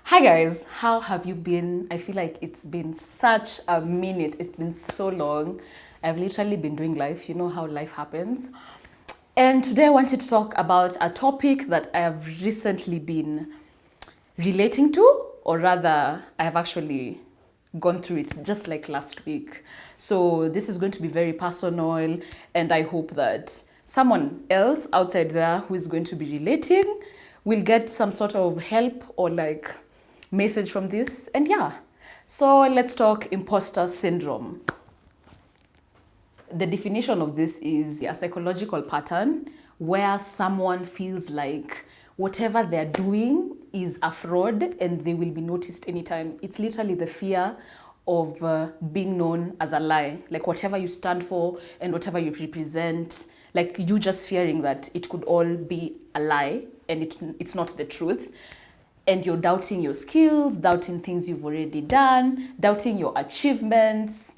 Hi guys, how have you been? I feel like it's been such a minute. It's been so long. I've literally been doing life. You know how life happens. And today I wanted to talk about a topic that I have recently been relating to, or rather, I have actually gone through it just like last week. So this is going to be very personal, and I hope that someone else outside there who is going to be relating will get some sort of help or like message from this. And yeah, so let's talk imposter syndrome. The definition of this is a psychological pattern where someone feels like whatever they're doing is a fraud and they will be noticed anytime. It's literally the fear of being known as a lie. Like whatever you stand for and whatever you represent, like you just fearing that it could all be a lie and it's not the truth. And you're doubting your skills, doubting things you've already done, doubting your achievements.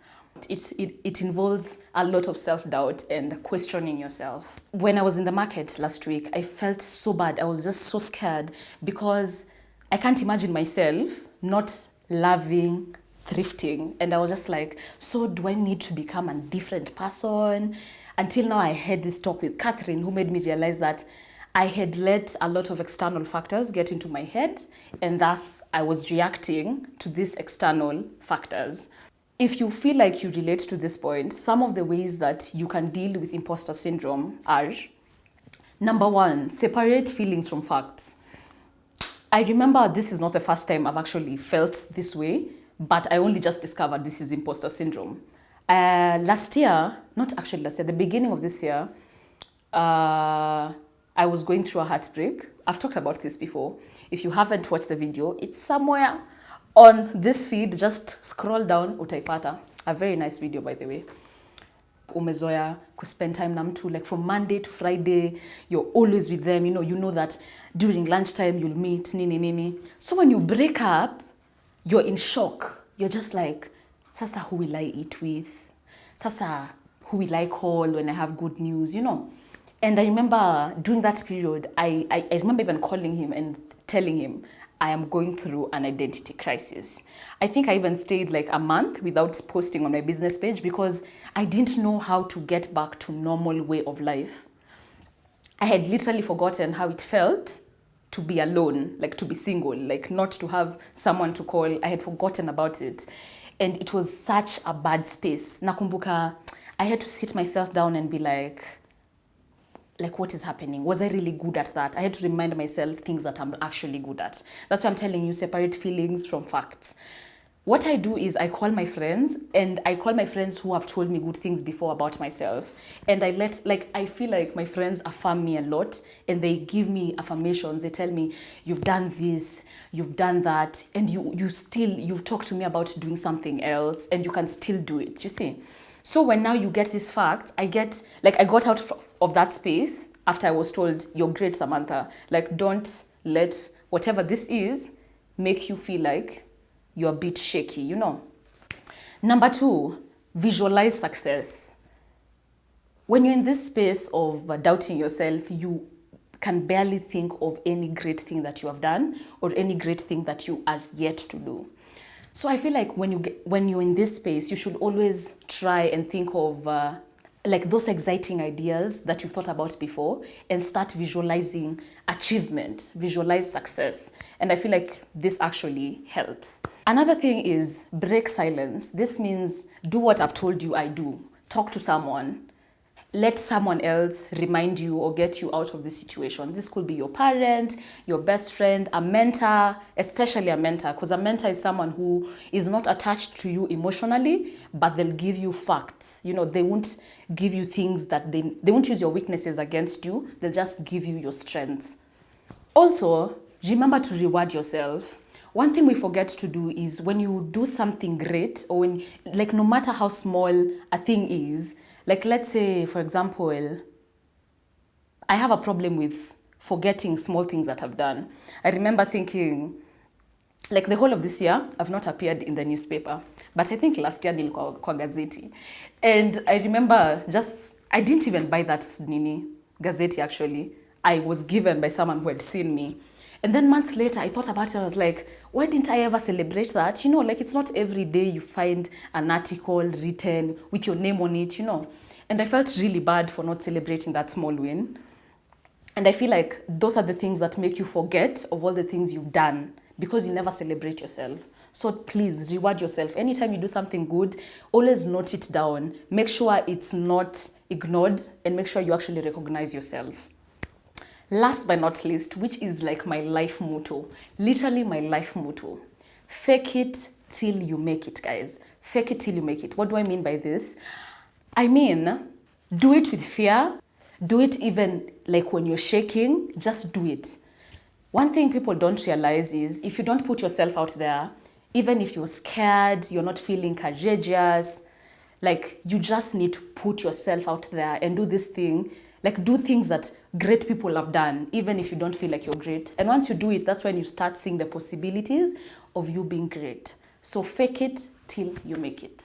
It involves a lot of self-doubt and questioning yourself. When I was in the market last week, I felt so bad. I was just so scared because I can't imagine myself not loving thrifting. And I was just like, so do I need to become a different person? Until now, I had this talk with Catherine, who made me realize that I had let a lot of external factors get into my head, and thus I was reacting to these external factors. If you feel like you relate to this point, some of the ways that you can deal with imposter syndrome are: number one, separate feelings from facts. I remember this is not the first time I've actually felt this way, but I only just discovered this is imposter syndrome. Last year, not actually last year, the beginning of this year, I was going through a heartbreak. I've talked about this before. If you haven't watched the video, it's somewhere on this feed. Just scroll down, utaipata. A very nice video, by the way. Umezoea spend time na mtu, like from Monday to Friday, you're always with them. You know that during lunchtime you'll meet, nini nini. So when you break up, you're in shock. You're just like, sasa, who will I eat with? Sasa, who will I call when I have good news? And I remember during that period, I remember even calling him and telling him I am going through an identity crisis. I think I even stayed like a month without posting on my business page because I didn't know how to get back to normal way of life. I had literally forgotten how it felt to be alone, like to be single, like not to have someone to call. I had forgotten about it. And it was such a bad space. Nakumbuka, I had to sit myself down and be like, what is happening? Was I really good at that? I had to remind myself things that I'm actually good at. That's why I'm telling you, separate feelings from facts. What I do is I call my friends, and I call my friends who have told me good things before about myself. And I feel like my friends affirm me a lot, and they give me affirmations. They tell me, you've done this, you've done that, and you've talked to me about doing something else, and you can still do it, you see? So when now you get this fact, I got out of that space after I was told, you're great, Samantha. Like, don't let whatever this is make you feel like you're a bit shaky, Number two, visualize success. When you're in this space of doubting yourself, you can barely think of any great thing that you have done or any great thing that you are yet to do. So I feel like when you're in this space, you should always try and think of those exciting ideas that you've thought about before and start visualizing achievement, visualize success. And I feel like this actually helps. Another thing is break silence. This means do what I've told you I do. Talk to someone. Let someone else remind you or get you out of this situation. This could be your parent, your best friend, a mentor, especially a mentor, because a mentor is someone who is not attached to you emotionally, but they'll give you facts. They won't give you things that they won't use your weaknesses against you. They'll just give you your strengths. Also, remember to reward yourself. One thing we forget to do is when you do something great, or when, no matter how small a thing is, let's say, for example, I have a problem with forgetting small things that I've done. I remember thinking, the whole of this year, I've not appeared in the newspaper. But I think last year, nilikuwa kwa gazeti. And I remember I didn't even buy that gazeti actually. I was given by someone who had seen me. And then months later, I thought about it. I was like, why didn't I ever celebrate that? You know, like it's not every day you find an article written with your name on it, you know. And I felt really bad for not celebrating that small win. And I feel like those are the things that make you forget of all the things you've done because you never celebrate yourself. So please reward yourself. Anytime you do something good, always note it down. Make sure it's not ignored and make sure you actually recognize yourself. Last but not least, which is like my life motto, literally my life motto, fake it till you make it, guys. Fake it till you make it. What do I mean by this? I mean, do it with fear. Do it even like when you're shaking, just do it. One thing people don't realize is if you don't put yourself out there, even if you're scared, you're not feeling courageous, like you just need to put yourself out there and do this thing. Like do things that great people have done, even if you don't feel like you're great. And once you do it, that's when you start seeing the possibilities of you being great. So fake it till you make it.